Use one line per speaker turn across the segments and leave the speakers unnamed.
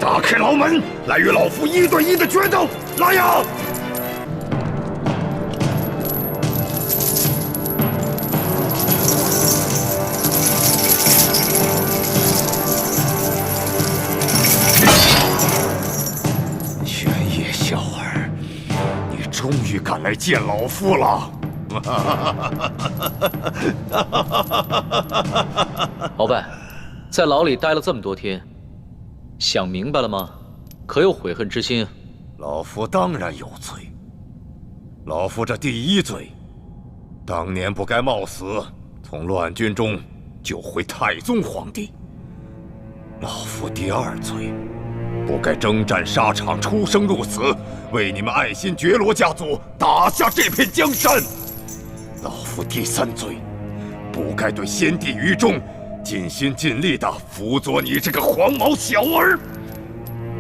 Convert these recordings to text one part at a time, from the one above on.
打开牢门，来与老夫1对1的决斗！来呀！玄烨小儿，你终于敢来见老夫了！
鳌拜，在牢里待了这么多天，想明白了吗？可有悔恨之心？
老夫当然有罪。老夫这第1罪，当年不该冒死从乱军中救回太宗皇帝。老夫第2罪，不该征战沙场，出生入死，为你们爱新觉罗家族打下这片江山。老夫第3罪，不该对先帝于忠尽心尽力地辅佐你这个黄毛小儿。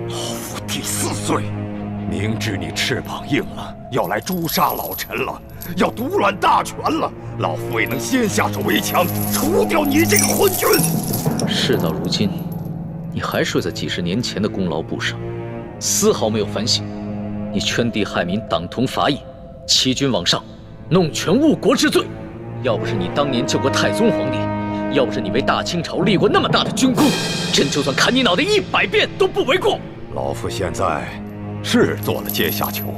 老夫第4罪，明知你翅膀硬了，要来诛杀老臣了，要独揽大权了，老夫未能先下手为强，除掉你这个昏君。
事到如今，你还睡在几十年前的功劳簿上，丝毫没有反省。你圈地害民，党同伐异，欺君罔上，弄权误国之罪。要不是你当年救过太宗皇帝，要不是你为大清朝立过那么大的军功，朕就算砍你脑袋100遍都不为过。
老夫现在是做了阶下囚，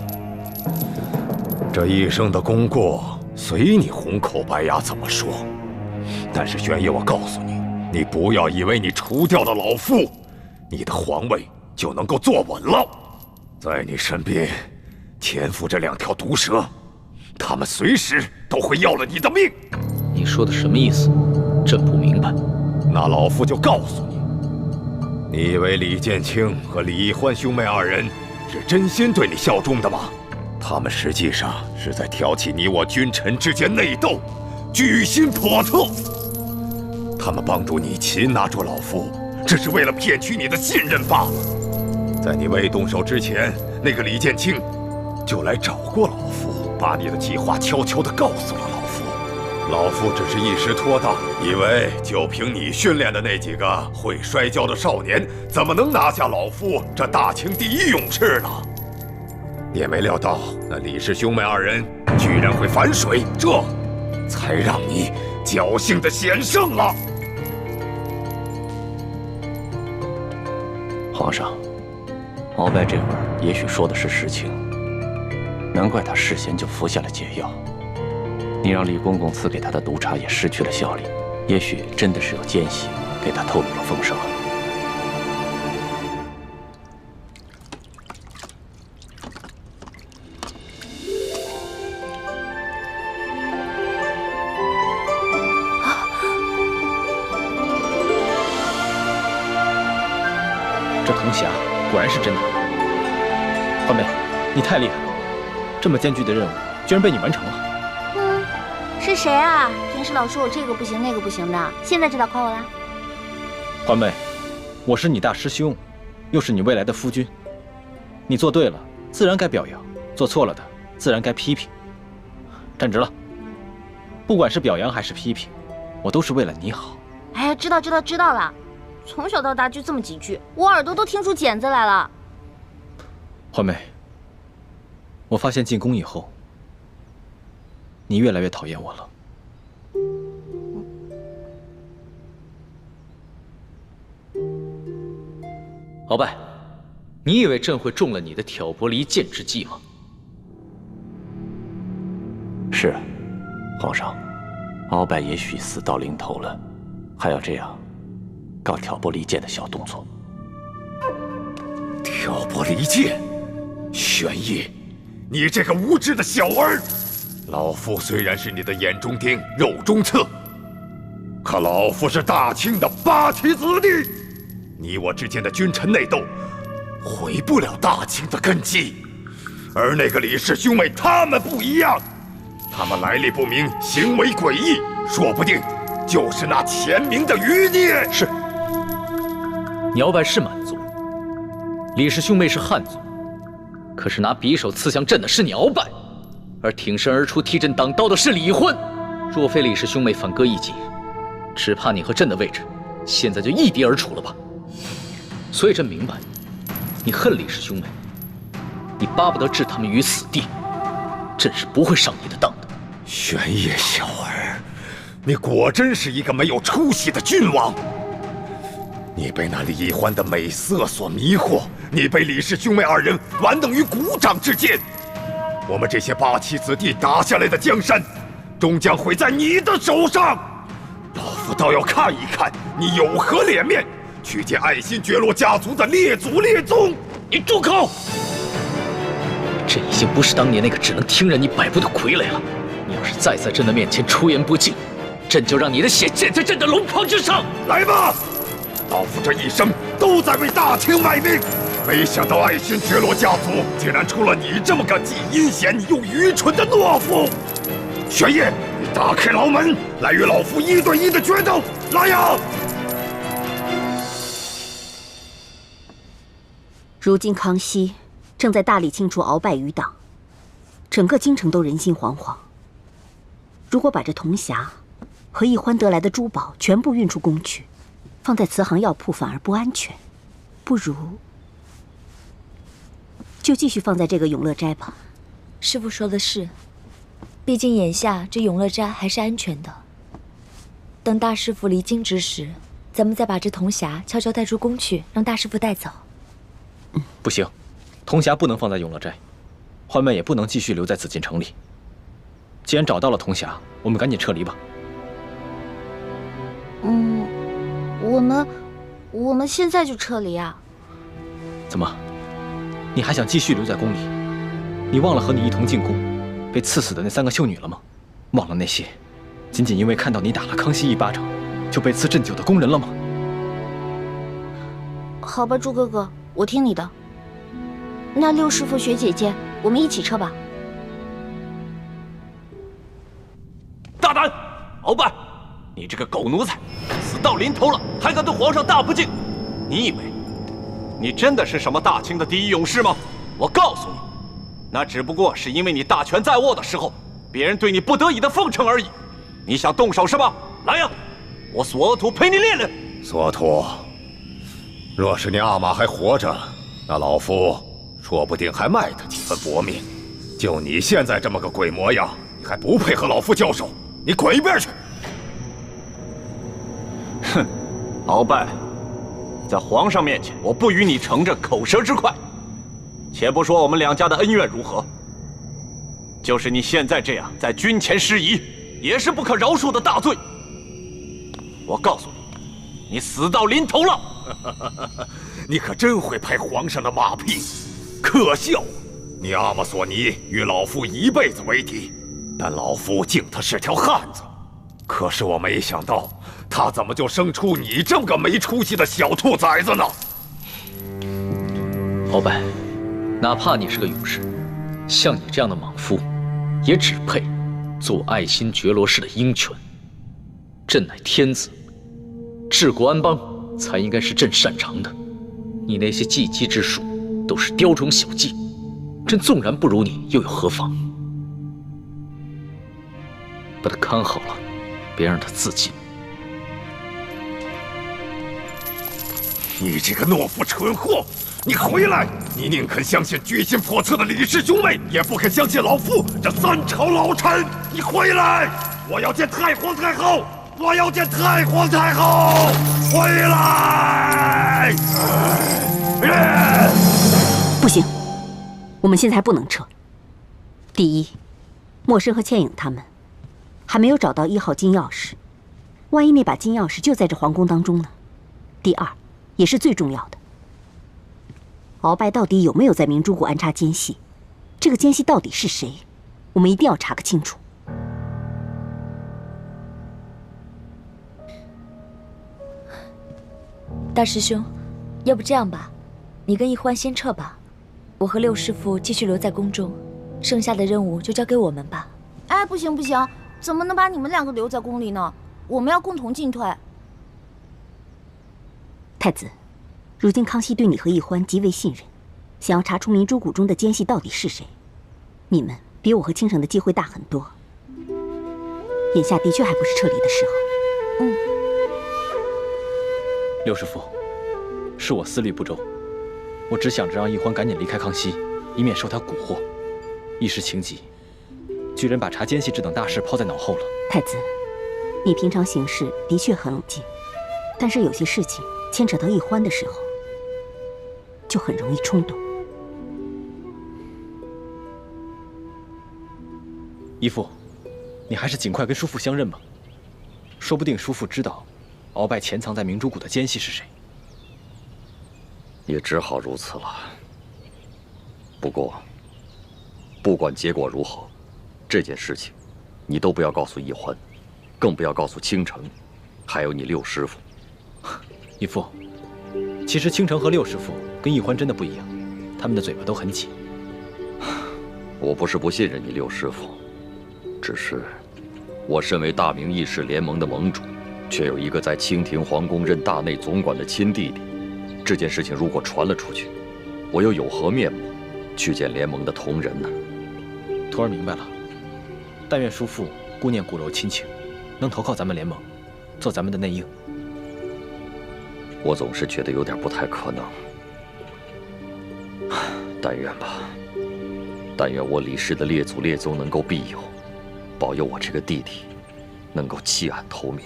这一生的功过随你红口白牙怎么说。但是玄烨，我告诉你，你不要以为你除掉了老夫，你的皇位就能够坐稳了。在你身边潜伏着2条毒蛇，他们随时都会要了你的命。
你说的什么意思？朕不明白。
那老夫就告诉你，你以为李建清和李义欢兄妹2人是真心对你效忠的吗？他们实际上是在挑起你我君臣之间内斗，居心叵测。他们帮助你擒拿住老夫，只是为了骗取你的信任罢了。在你未动手之前，那个李建清就来找过老夫，把你的计划悄悄地告诉了老夫。老夫只是一时拖大，以为就凭你训练的那几个会摔跤的少年，怎么能拿下老夫这大清第1勇士呢？也没料到那李氏兄妹2人居然会反水，这才让你侥幸的险胜了。
皇上，鳌拜这会儿也许说的是实情，难怪他事先就服下了解药。你让李公公赐给他的毒茶也失去了效力，也许真的是有奸细给他透露了风声。
这铜匣果然是真的。欢妹，你太厉害了，这么艰巨的任务居然被你完成了。
是谁啊？平时老说我这个不行那个不行的，现在知道夸我啦？
欢妹，我是你大师兄，又是你未来的夫君，你做对了，自然该表扬；做错了的，自然该批评。站直了，不管是表扬还是批评，我都是为了你好。
哎呀，知道了。从小到大就这么几句，我耳朵都听出茧子来了。
欢妹，我发现进宫以后，你越来越讨厌我了。
鳌拜，你以为朕会中了你的挑拨离间之计吗？
是，皇上，鳌拜也许死到临头了，还要这样搞挑拨离间的小动作。
挑拨离间，玄烨，你这个无知的小儿！老夫虽然是你的眼中钉、肉中刺，可老夫是大清的8旗子弟，你我之间的君臣内斗，毁不了大清的根基。而那个李氏兄妹，他们不一样，他们来历不明，行为诡异，说不定就是那前明的余孽。
是，你鳌拜是满族，李氏兄妹是汉族，可是拿匕首刺向朕的是你鳌拜，而挺身而出替朕挡刀的是李欢。若非李氏兄妹反戈一击，只怕你和朕的位置现在就易地而处了吧。所以朕明白，你恨李氏兄妹，你巴不得置他们于死地，朕是不会上你的当的。
玄烨小儿，你果真是一个没有出息的君王。你被那李欢的美色所迷惑，你被李氏兄妹二人玩弄于股掌之间。我们这些八旗子弟打下来的江山，终将毁在你的手上。老夫倒要看一看你有何脸面去见爱新觉罗家族的列祖列宗！
你住口！朕已经不是当年那个只能听任你摆布的傀儡了。你要是再在朕的面前出言不敬，朕就让你的血溅在朕的龙袍之上！
来吧！老夫这一生都在为大清卖命，没想到爱新觉罗家族竟然出了你这么个既阴险又愚蠢的懦夫！玄烨，你打开牢门，来与老夫1对1的决斗！来呀！
如今康熙正在大力清除鳌拜余党，整个京城都人心惶惶。如果把这铜匣和奕欢得来的珠宝全部运出宫去，放在慈航药铺反而不安全，不如就继续放在这个永乐斋吧。
师父说的是，毕竟眼下这永乐斋还是安全的。等大师傅离京之时，咱们再把这铜匣悄悄带出宫去，让大师傅带走。
不行，铜匣不能放在永乐斋，欢妹也不能继续留在紫禁城里。既然找到了铜匣，我们赶紧撤离吧。
我们现在就撤离啊？
怎么，你还想继续留在宫里？你忘了和你一同进宫，被赐死的那3个秀女了吗？忘了那些仅仅因为看到你打了康熙一巴掌，就被赐鸩酒的宫人了吗？
好吧，朱哥哥，我听你的。那六师傅、学姐姐，我们一起撤吧。
大胆，鳌拜，你这个狗奴才，死到临头了还敢对皇上大不敬！你以为你真的是什么大清的第一勇士吗？我告诉你，那只不过是因为你大权在握的时候，别人对你不得已的奉承而已。你想动手是吧？来呀，我索额图陪你练练。
索图，若是你阿玛还活着，那老夫说不定还卖他几分薄命。就你现在这么个鬼模样，你还不配和老夫交手，你滚一边去！
哼，鳌拜，在皇上面前，我不与你乘着口舌之快。且不说我们两家的恩怨如何，就是你现在这样在军前失仪，也是不可饶恕的大罪。我告诉你，你死到临头了！
你可真会拍皇上的马屁，可笑！你阿玛索尼与老夫一辈子为敌，但老夫敬他是条汉子。可是我没想到，他怎么就生出你这么个没出息的小兔崽子呢？
鳌拜，哪怕你是个勇士，像你这样的莽夫，也只配做爱新觉罗氏的鹰犬。朕乃天子，治国安邦才应该是朕擅长的。你那些技击之术，都是雕虫小技。朕纵然不如你，又有何妨？把他看好了，别让他自尽。
你这个懦夫蠢货！你回来！你宁肯相信居心叵测的李氏兄妹，也不肯相信老夫这3朝老臣！你回来！我要见太皇太后！我要见太皇太后！回来！
不行，我们现在还不能撤。第一，默笙和倩影他们还没有找到1号金钥匙，万一那把金钥匙就在这皇宫当中呢？第二，也是最重要的，鳌拜到底有没有在明珠谷安插奸细？这个奸细到底是谁？我们一定要查个清楚。
大师兄，要不这样吧，你跟奕欢先撤吧，我和六师傅继续留在宫中，剩下的任务就交给我们吧。
哎，不行不行，怎么能把你们2个留在宫里呢？我们要共同进退。
太子，如今康熙对你和奕欢极为信任，想要查出明珠谷中的奸细到底是谁，你们比我和倾城的机会大很多。眼下的确还不是撤离的时候。嗯。
六师傅，是我思虑不周，我只想着让易欢赶紧离开康熙，以免受他蛊惑。一时情急，居然把查奸细这等大事抛在脑后了。
太子，你平常行事的确很冷静，但是有些事情牵扯到易欢的时候，就很容易冲动。
义父，你还是尽快跟叔父相认吧。说不定叔父知道，鳌拜潜藏在明珠谷的奸细是谁。
也只好如此了。不过，不管结果如何，这件事情，你都不要告诉易欢，更不要告诉倾城，还有你六师傅。
义父，其实倾城和六师傅跟易欢真的不一样，他们的嘴巴都很紧。
我不是不信任你六师傅，只是我身为大明义士联盟的盟主，却有一个在清廷皇宫任大内总管的亲弟弟。这件事情如果传了出去，我又有何面目去见联盟的同仁呢？
徒儿明白了。但愿叔父顾念骨肉亲情，能投靠咱们联盟，做咱们的内应。
我总是觉得有点不太可能。但愿吧。但愿我李氏的列祖列宗能够庇佑，保佑我这个弟弟能够弃暗投明。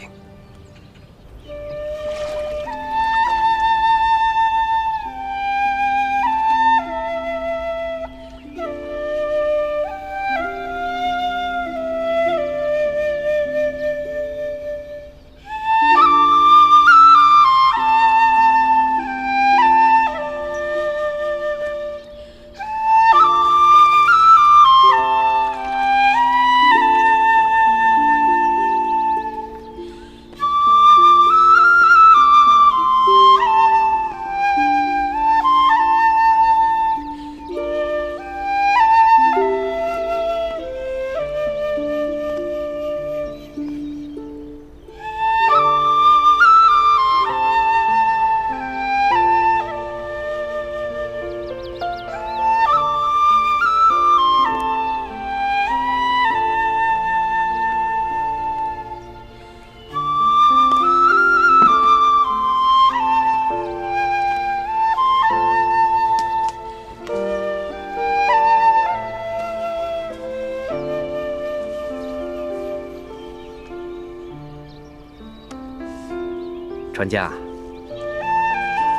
传家，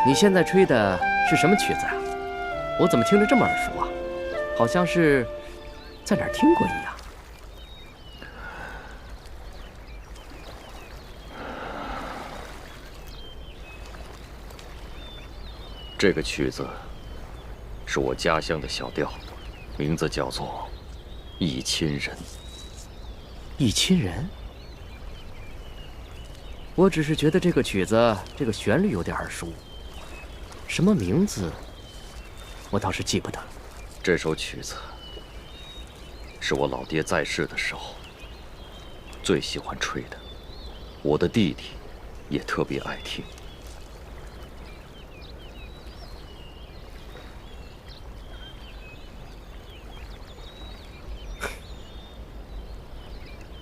你现在吹的是什么曲子啊？我怎么听着这么耳熟啊？好像是在哪儿听过一样。
这个曲子是我家乡的小调，名字叫做《忆亲人》。
忆亲人？我只是觉得这个曲子这个旋律有点耳熟，什么名字我倒是记不得。
这首曲子是我老爹在世的时候最喜欢吹的，我的弟弟也特别爱听。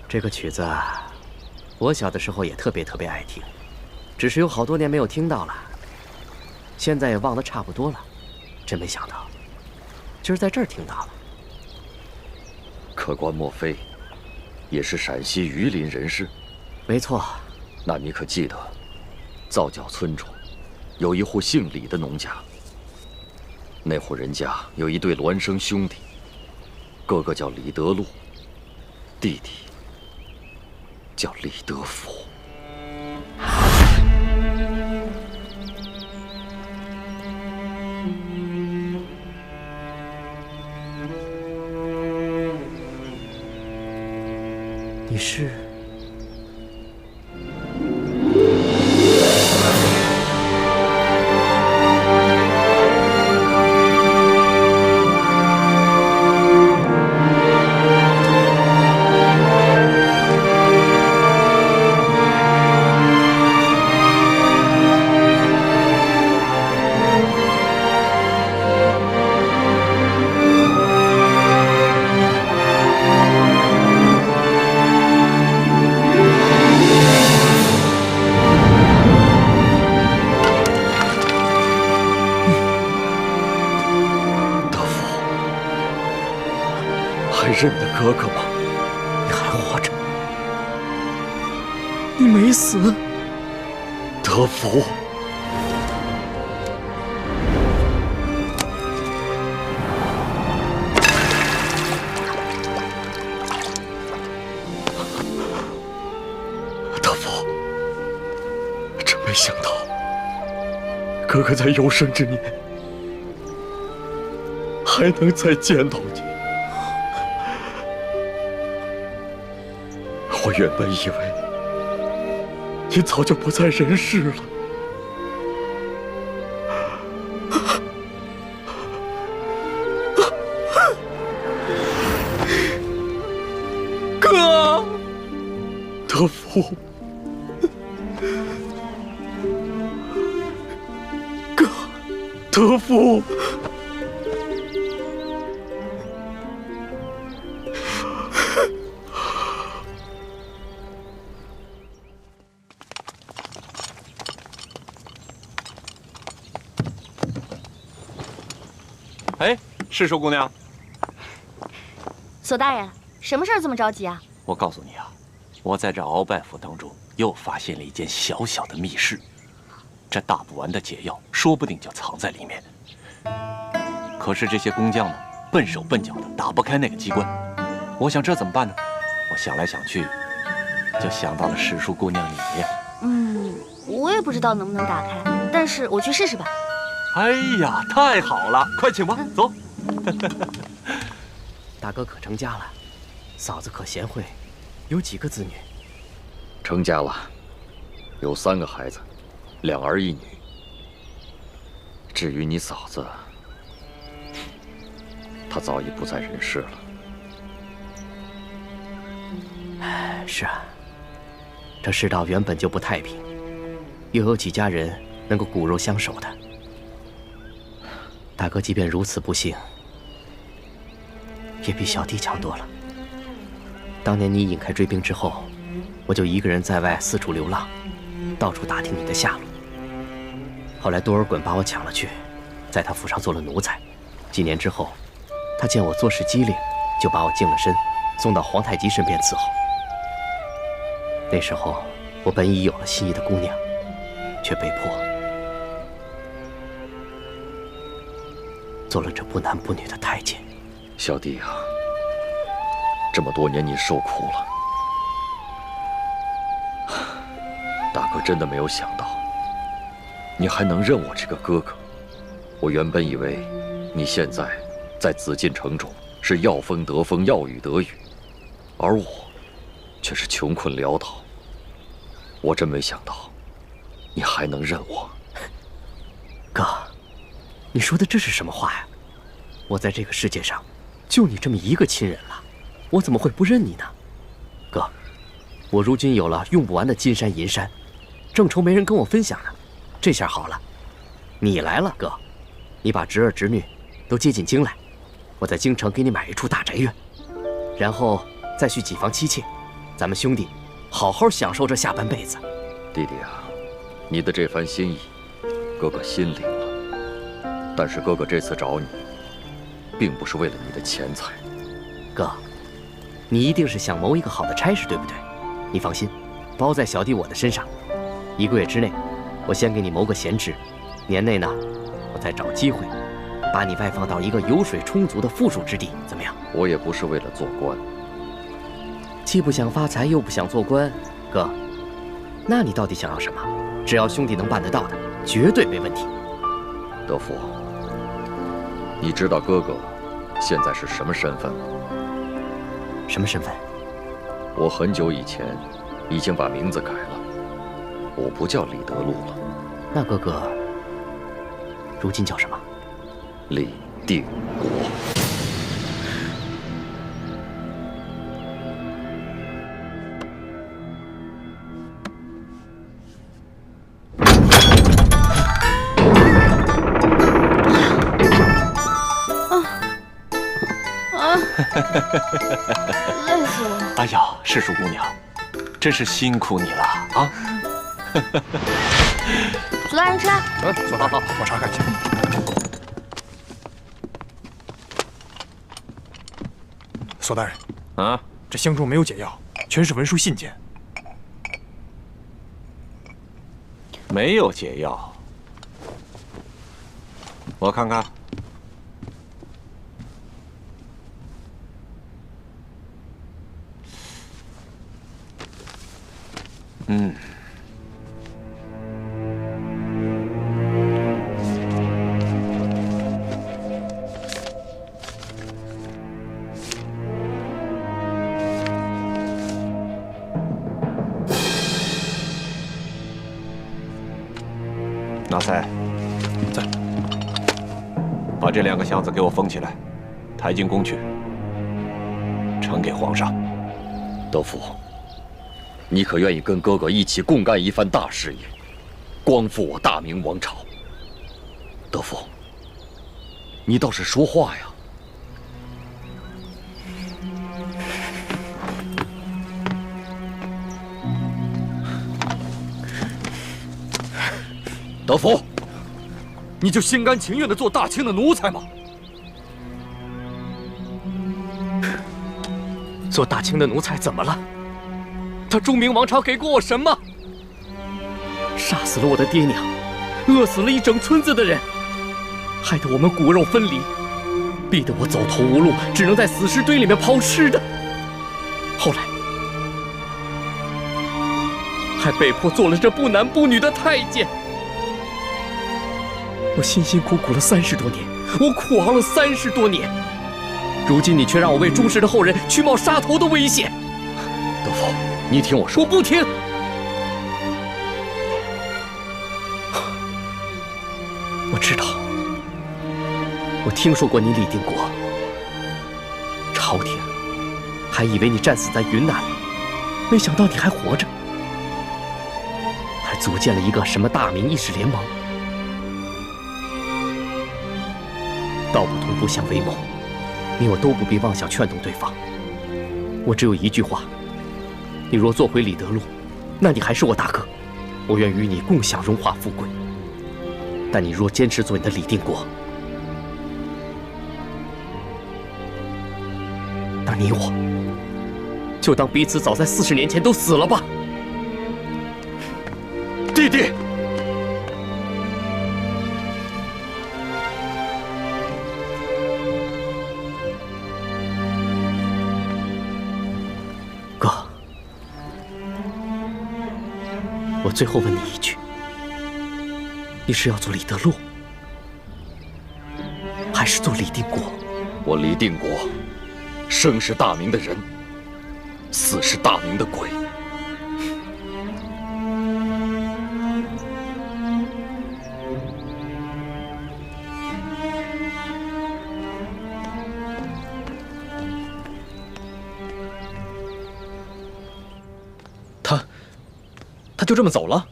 这个曲子我小的时候也特别爱听，只是有好多年没有听到了，现在也忘得差不多了。真没想到今儿在这儿听到了。
客官莫非也是陕西榆林人士？
没错。
那你可记得皂角村中有一户姓李的农家，那户人家有一对孪生兄弟，哥哥叫李德禄，弟弟叫李德福。
你是？
是你的哥哥吗？你还活着，你没死。德福，德福，真没想到，哥哥在有生之年还能再见到你。我原本以为你早就不在人世了。哥，德福，哥，德福。
哎，是树姑娘。
索大人，什么事儿这么着急啊？
我告诉你啊，我在这鳌拜府当中又发现了一间小小的密室，这大不完的解药说不定就藏在里面。可是这些工匠呢，笨手笨脚的，打不开那个机关。我想这怎么办呢？我想来想去，就想到了石树姑娘你。
我也不知道能不能打开，但是我去试试吧。
哎呀，太好了，快请吧，走。
大哥可成家了，嫂子可贤惠，有几个子女？
成家了，有3个孩子，2儿1女。至于你嫂子，她早已不在人世了。
是啊，这世道原本就不太平，又有几家人能够骨肉相守的？大哥即便如此不幸，也比小弟强多了。当年你引开追兵之后，我就一个人在外四处流浪，到处打听你的下落。后来多尔衮把我抢了去，在他府上做了奴才。几年之后，他见我做事机灵，就把我净了身，送到皇太极身边伺候。那时候，我本已有了心仪的姑娘，却被迫做了这不男不女的太监。
小弟啊，这么多年你受苦了。大哥真的没有想到，你还能认我这个哥哥。我原本以为你现在在紫禁城中是要风得风，要雨得雨，而我却是穷困潦倒。我真没想到，你还能认我。
哥，你说的这是什么话呀？我在这个世界上，就你这么一个亲人了，我怎么会不认你呢？哥，我如今有了用不完的金山银山，正愁没人跟我分享呢。这下好了，你来了，哥，你把侄儿侄女都接进京来，我在京城给你买一处大宅院，然后再续几房妻妾，咱们兄弟好好享受这下半辈子。
弟弟啊，你的这番心意，哥哥心领了。但是哥哥这次找你，并不是为了你的钱财。
哥，你一定是想谋一个好的差事，对不对？你放心，包在小弟我的身上。1个月之内，我先给你谋个闲职，年内呢，我再找机会把你外放到一个油水充足的富庶之地，怎么样？
我也不是为了做官，
既不想发财，又不想做官，哥，那你到底想要什么？只要兄弟能办得到的，绝对没问题。
德福，你知道哥哥现在是什么身份吗？
什么身份？
我很久以前已经把名字改了，我不叫李德禄了。
那哥哥如今叫什么？
李定国。
累死我了！
哎呀，世树姑娘，真是辛苦你了啊！
索大人吃。
好好，我查看去。
索大人，
啊，
这箱中没有解药，全是文书信件。
没有解药，我看看。纳赛，
在。
把这2个箱子给我封起来，抬进宫去，呈给皇上。
德福，你可愿意跟哥哥一起共干一番大事业，光复我大明王朝？德福，你倒是说话呀！德福，你就心甘情愿地做大清的奴才吗？
做大清的奴才怎么了？他中明王朝给过我什么？杀死了我的爹娘，饿死了一整村子的人，害得我们骨肉分离，逼得我走投无路，只能在死尸堆里面抛尸的。后来还被迫做了这不男不女的太监。我辛辛苦苦了30多年，我苦熬了30多年，如今你却让我为忠实的后人去冒杀头的危险。
德福，你听我说。
我不听。我知道，我听说过你李定国，朝廷还以为你战死在云南了，没想到你还活着，还组建了一个什么大明义士联盟。道不同不相为谋，你我都不必妄想劝动对方。我只有一句话：你若做回李德禄，那你还是我大哥，我愿与你共享荣华富贵。但你若坚持做你的李定国，那你我就当彼此早在40年前都死了吧。
弟弟。
哥，我最后问你一句，你是要做李德禄，还是做李定国？
我李定国，生是大明的人，死是大明的鬼。
他就这么走了？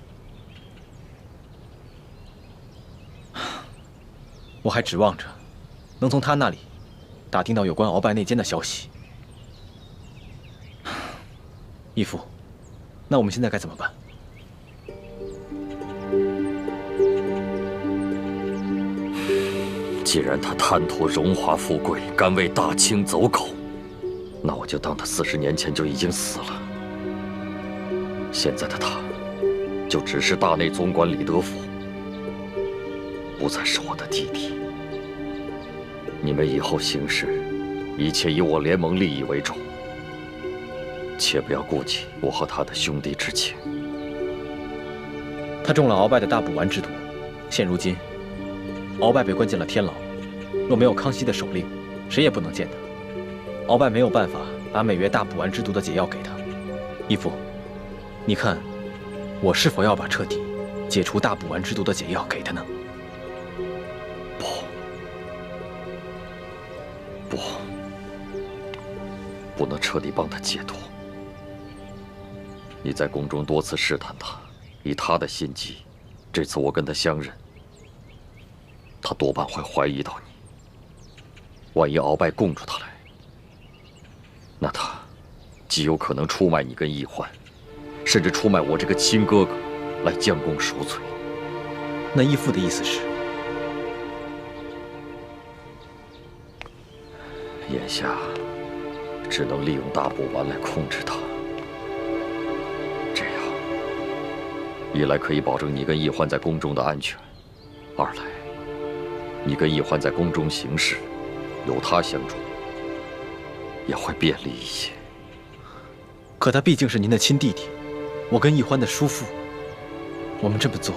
我还指望着能从他那里打听到有关鳌拜内奸的消息。义父，那我们现在该怎么办？
既然他贪图荣华富贵，敢为大清走狗，那我就当他40年前就已经死了。现在的他，就只是大内总管李德福，不再是我的弟弟。你们以后行事，一切以我联盟利益为重，切不要顾及我和他的兄弟之情。
他中了鳌拜的大补丸之毒，现如今，鳌拜被关进了天牢。若没有康熙的手令，谁也不能见他。鳌拜没有办法把美月大补丸之毒的解药给他。义父，你看，我是否要把彻底解除大补丸之毒的解药给他呢？
不能彻底帮他解脱。你在宫中多次试探他，以他的心机，这次我跟他相认，他多半会怀疑到你。万一鳌拜供出他来，那他极有可能出卖你跟奕欢，甚至出卖我这个亲哥哥，来将功赎罪。
那义父的意思是？
眼下只能利用大补丸来控制他。这样，一来可以保证你跟易欢在宫中的安全，二来，你跟易欢在宫中行事，有他相助，也会便利一些。
可他毕竟是您的亲弟弟，我跟易欢的叔父，我们这么做，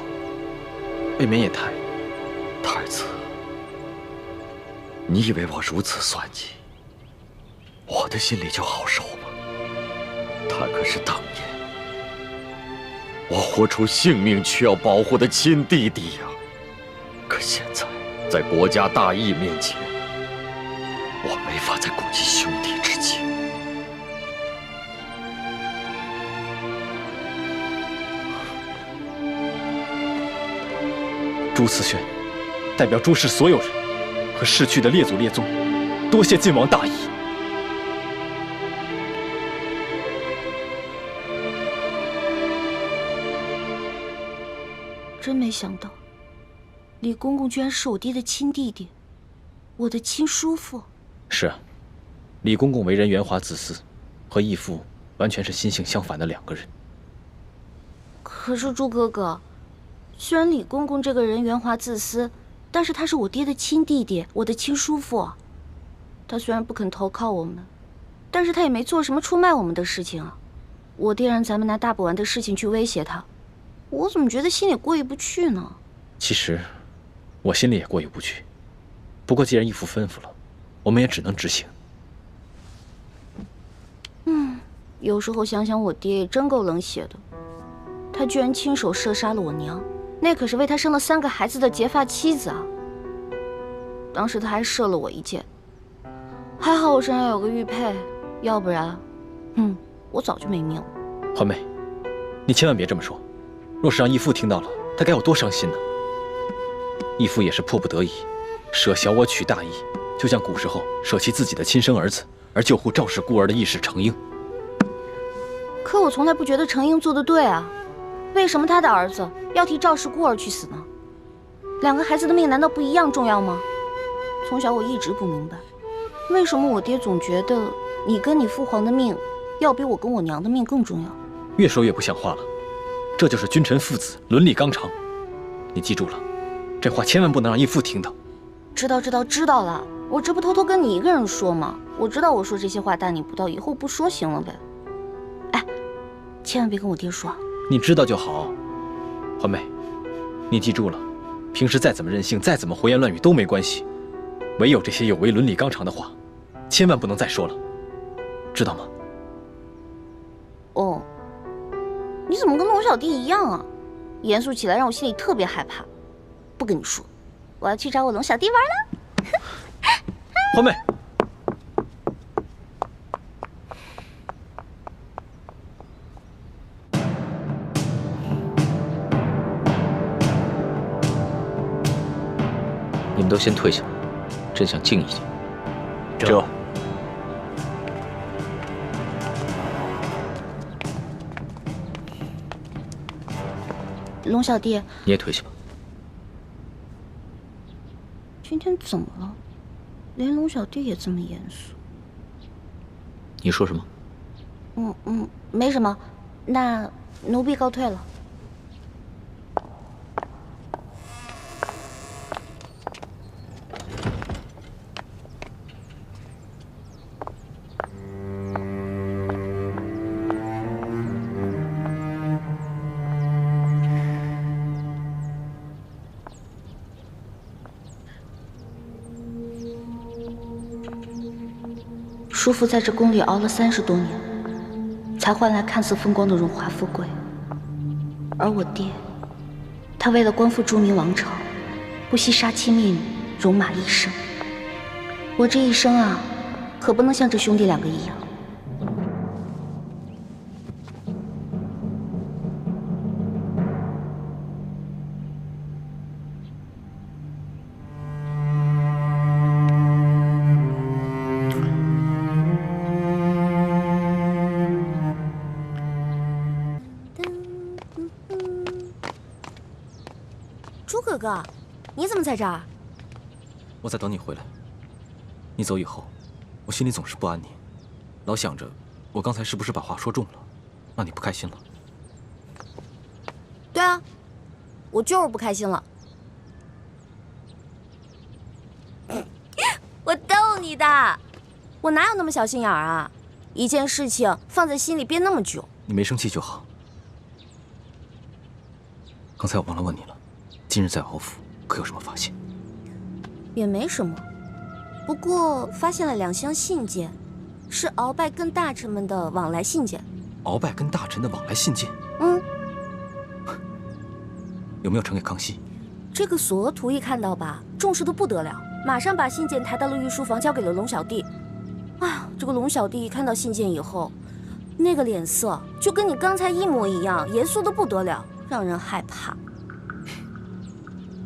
未免也太……
太子，你以为我如此算计，我的心里就好受吗？他可是当年我豁出性命去要保护的亲弟弟呀！可现在，在国家大义面前，我没法再顾及兄弟之情。
朱慈轩，代表朱氏所有人和逝去的列祖列宗，多谢晋王大义。
真没想到，李公公居然是我爹的亲弟弟，我的亲叔父。
是啊，李公公为人圆滑自私，和义父完全是心性相反的两个人。
可是朱哥哥，虽然李公公这个人圆滑自私，但是他是我爹的亲弟弟，我的亲叔父。他虽然不肯投靠我们，但是他也没做什么出卖我们的事情啊。我爹让咱们拿大补丸的事情去威胁他，我怎么觉得心里过意不去呢？
其实，我心里也过意不去。不过既然义父吩咐了，我们也只能执行。
有时候想想，我爹也真够冷血的。他居然亲手射杀了我娘，那可是为他生了3个孩子的结发妻子啊！当时他还射了我一箭，还好我身上有个玉佩，要不然，我早就没命了。
欢妹，你千万别这么说。若是让义父听到了，他该有多伤心呢？义父也是迫不得已，舍小我取大义，就像古时候舍弃自己的亲生儿子而救护赵氏孤儿的义士程婴。
可我从来不觉得程婴做得对啊，为什么他的儿子要替赵氏孤儿去死呢？2个孩子的命难道不一样重要吗？从小我一直不明白，为什么我爹总觉得你跟你父皇的命要比我跟我娘的命更重要？
越说越不像话了，这就是君臣父子伦理纲常。你记住了，这话千万不能让义父听到。
知道了，我这不偷偷跟你一个人说吗？我知道我说这些话大逆不道，以后不说行了呗。哎，千万别跟我爹说。
你知道就好。欢妹，你记住了，平时再怎么任性，再怎么胡言乱语都没关系，唯有这些有违伦理纲常的话，千万不能再说了，知道吗？
哦，你怎么跟龙小弟一样啊？严肃起来让我心里特别害怕。不跟你说，我要去找我龙小弟玩了。
欢妹。
你们都先退下，朕想静一静。
这。
龙小弟，
你也退下吧。
今天怎么了？连龙小弟也这么严肃？
你说什么？
没什么。那奴婢告退了。叔父在这宫里熬了30多年，才换来看似风光的荣华富贵。而我爹，他为了光复朱明王朝，不惜杀妻灭女，戎马一生。我这一生啊，可不能像这兄弟2个一样。
朱哥哥，你怎么在这儿？
我在等你回来。你走以后，我心里总是不安宁，老想着我刚才是不是把话说重了，让你不开心了。
对啊，我就是不开心了。我逗你的，我哪有那么小心眼儿啊？一件事情放在心里憋那么久。
你没生气就好。刚才我忘了问你了，今日在敖府可有什么发现？
也没什么，不过发现了2箱信件，是鳌拜跟大臣们的往来信件。
鳌拜跟大臣的往来信件？
嗯。
有没有呈给康熙？
这个索额图一看到吧，重视的不得了，马上把信件抬到了御书房，交给了龙小弟。啊，这个龙小弟一看到信件以后，那个脸色就跟你刚才一模一样，严肃的不得了，让人害怕。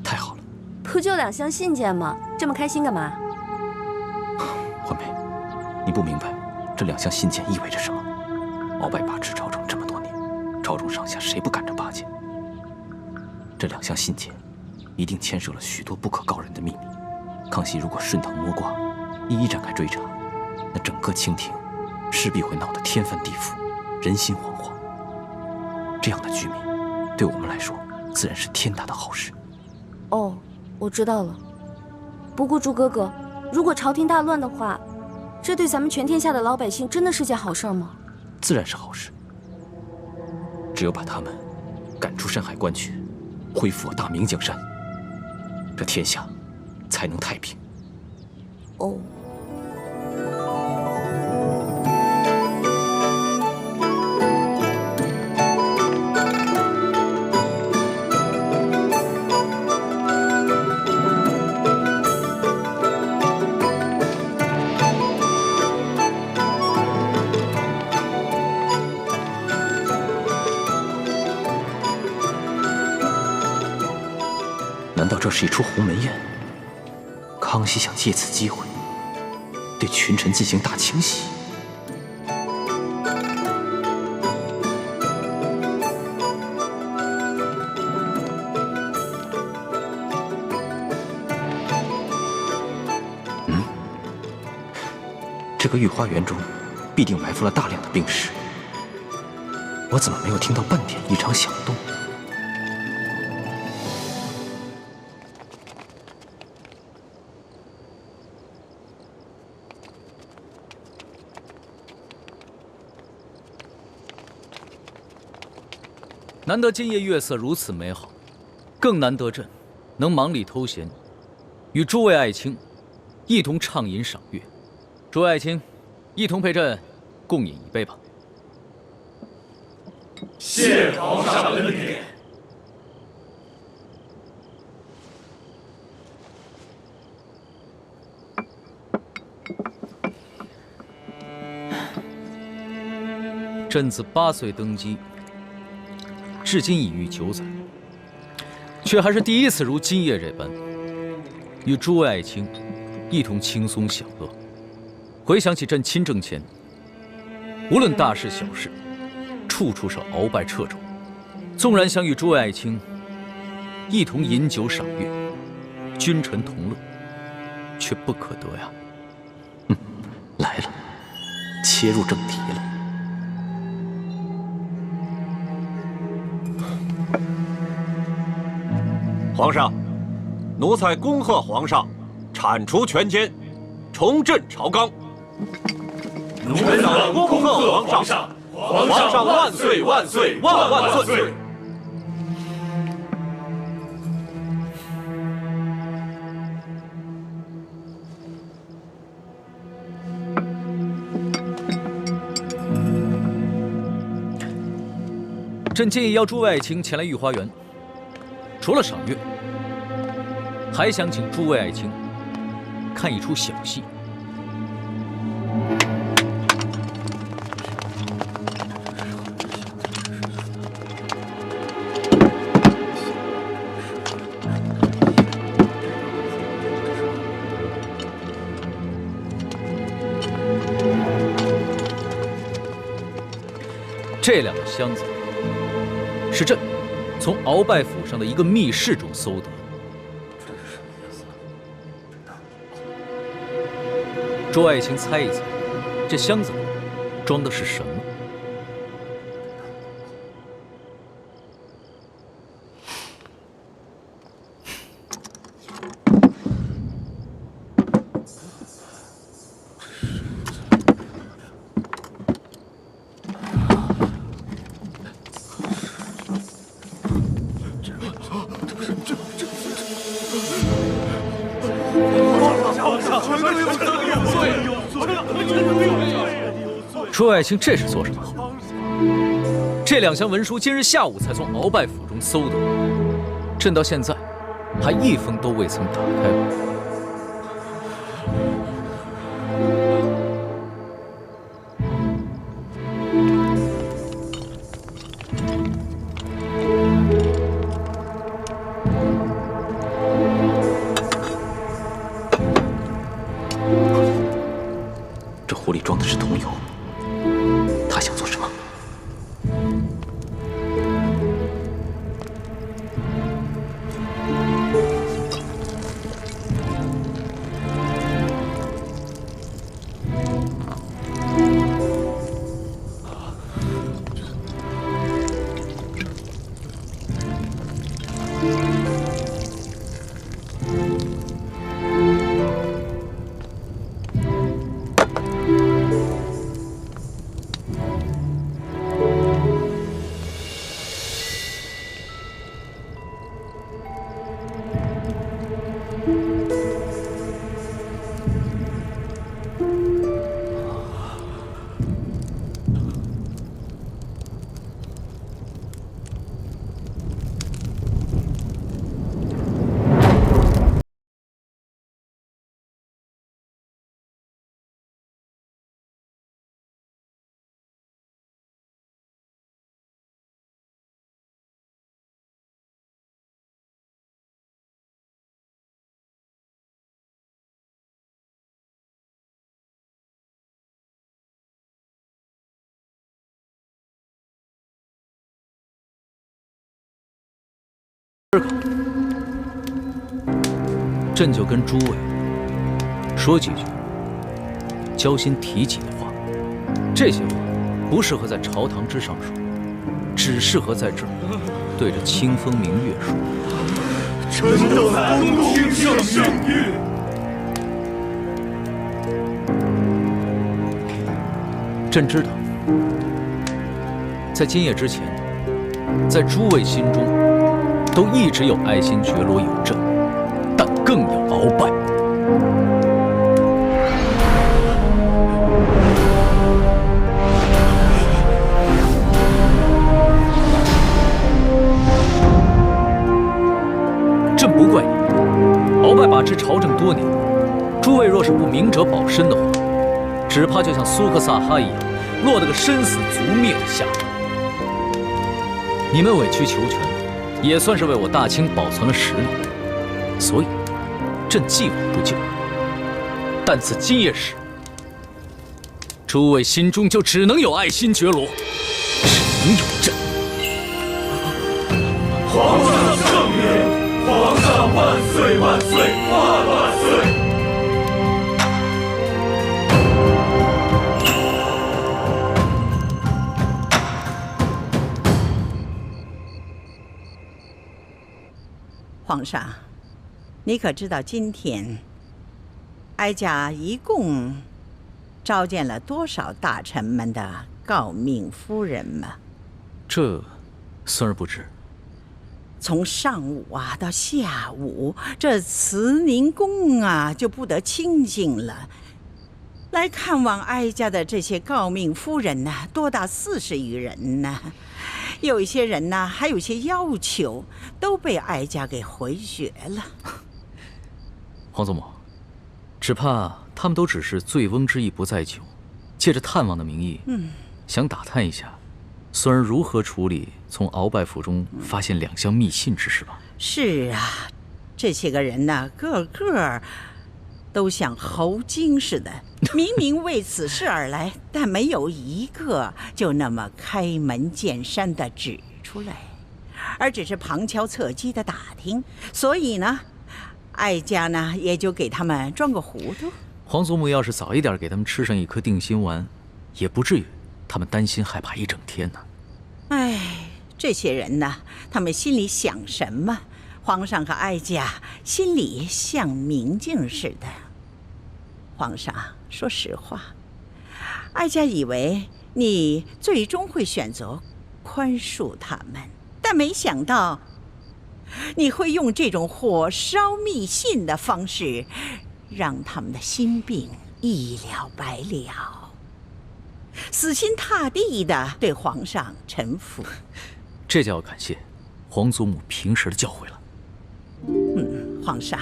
太好了，
不就2箱信件吗？这么开心干嘛？
欢梅，你不明白这2箱信件意味着什么？鳌拜把持朝政这么多年，朝中上下谁不赶着巴结？这2箱信件一定牵涉了许多不可告人的秘密。康熙如果顺藤摸瓜，一一展开追查，那整个清廷势必会闹得天翻地覆，人心惶惶。这样的局面，对我们来说自然是天大的好事。
哦，我知道了。不过朱哥哥，如果朝廷大乱的话，这对咱们全天下的老百姓真的是件好事吗？
自然是好事。只有把他们赶出山海关去，恢复我大明江山，这天下才能太平。
哦。
难道这是一出鸿门宴？康熙想借此机会对群臣进行大清洗？这个御花园中必定埋伏了大量的兵士，我怎么没有听到半点异常响动？
难得今夜月色如此美好，更难得朕能忙里偷闲，与诸位爱卿一同畅饮赏月。诸位爱卿，一同陪朕共饮一杯吧。
谢皇上恩典。
朕自8岁登基，至今已逾9载，却还是第一次如今夜这般，与诸位爱卿一同轻松享乐。回想起朕亲政前，无论大事小事，处处是鳌拜掣肘。纵然想与诸位爱卿一同饮酒赏月，君臣同乐，却不可得呀。
来了，切入正题了。
皇上，奴才恭贺皇上，铲除权奸，重振朝纲。
奴才恭贺皇上，皇上万岁万岁万万岁！
朕建议邀诸位爱卿前来御花园，除了赏月，还想请诸位爱卿看一出小戏。这2个箱子是朕从鳌拜府上的一个密室中搜得。诸位爱卿猜一猜，这箱子装的是什么？诸位爱卿，这是做什么？这2箱文书今日下午才从鳌拜府中搜得，朕到现在还一封都未曾打开过。
这壶里装的是桐油，他想做什么？朕就跟诸位说几句交心提己的话，这些话不适合在朝堂之上说，只适合在这儿对着清风明月说。
臣等恭恭敬圣谕。
朕知道，在今夜之前，在诸位心中都一直有爱新觉罗有朕，但更有鳌拜。朕不怪你，鳌拜把持朝政多年，诸位若是不明哲保身的话，只怕就像苏克萨哈一样，落得个身死族灭的下场。你们委曲求全，也算是为我大清保存了实力，所以朕既往不咎。但自今夜始，诸位心中就只能有爱新觉罗，只能有朕。
皇上圣明，皇上万岁万岁万万岁！
皇上，你可知道今天哀家一共召见了多少大臣们的诰命夫人吗？
这孙儿不知。
从上午到下午，这慈宁宫就不得清静了。来看望哀家的这些诰命夫人多达40余人呢。有一些人还有些要求，都被哀家给回绝了。
皇祖母，只怕他们都只是醉翁之意不在酒，借着探望的名义，想打探一下孙儿如何处理从鳌拜府中发现2箱密信之事吧。
是啊，这些个人个个都像猴精似的，明明为此事而来，但没有一个就那么开门见山的指出来，而只是旁敲侧击的打听。所以呢，哀家也就给他们装个糊涂。
皇祖母要是早一点给他们吃上一颗定心丸，也不至于他们担心害怕一整天呢。
哎，这些人呢，他们心里想什么？皇上和哀家心里像明镜似的。皇上，说实话，哀家以为你最终会选择宽恕他们，但没想到你会用这种火烧密信的方式，让他们的心病一了百了，死心塌地地对皇上臣服。
这就要感谢皇祖母平时的教诲了。
皇上，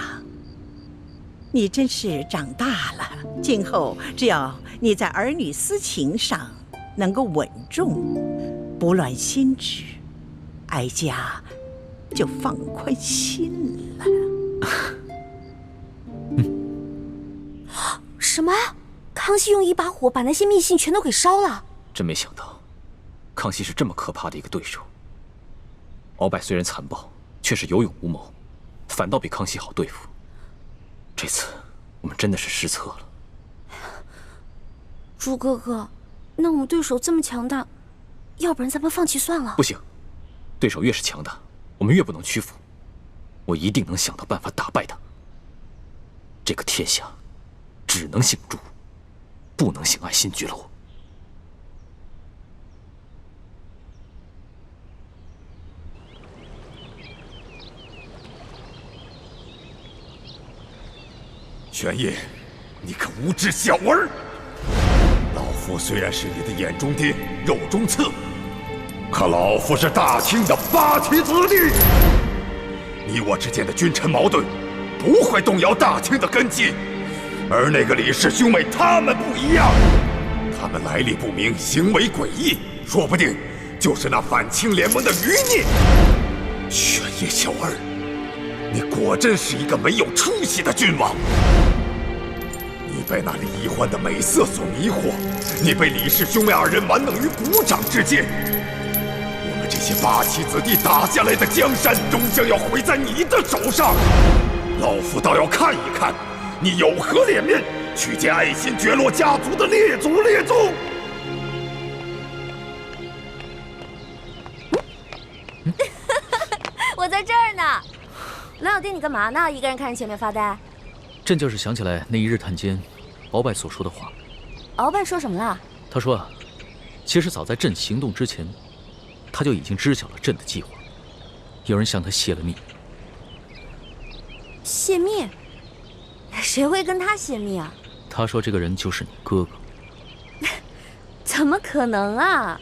你真是长大了。今后只要你在儿女私情上能够稳重，不乱心智，哀家就放宽心了。
什么？康熙用一把火把那些密信全都给烧了？
真没想到，康熙是这么可怕的一个对手。鳌拜虽然残暴，却是有勇无谋，反倒比康熙好对付。这次我们真的是失策了。
朱哥哥，那我们对手这么强大，要不然咱们放弃算了。
不行，对手越是强大，我们越不能屈服。我一定能想到办法打败他。这个天下只能姓朱，不能姓爱新觉罗。
玄烨，你个无知小儿！老夫虽然是你的眼中钉、肉中刺，可老夫是大清的八旗子弟。你我之间的君臣矛盾，不会动摇大清的根基。而那个李氏兄妹，他们不一样，他们来历不明，行为诡异，说不定就是那反清联盟的余孽。玄烨小儿，你果真是一个没有出息的君王。你被那李易欢的美色所迷惑，你被李氏兄妹二人玩弄于股掌之间。我们这些八旗子弟打下来的江山，终将要毁在你的手上。老夫倒要看一看，你有何脸面去见爱新觉罗家族的列祖列宗。
我在这儿呢。蓝小弟，你干嘛呢？一个人看着前面发呆？
朕就是想起来那一日探监，鳌拜所说的话。
鳌拜说什么了？
他说啊，其实早在朕行动之前，他就已经知晓了朕的计划。有人向他泄了密。
泄密？谁会跟他泄密啊？
他说这个人就是你哥哥。
怎么可能啊！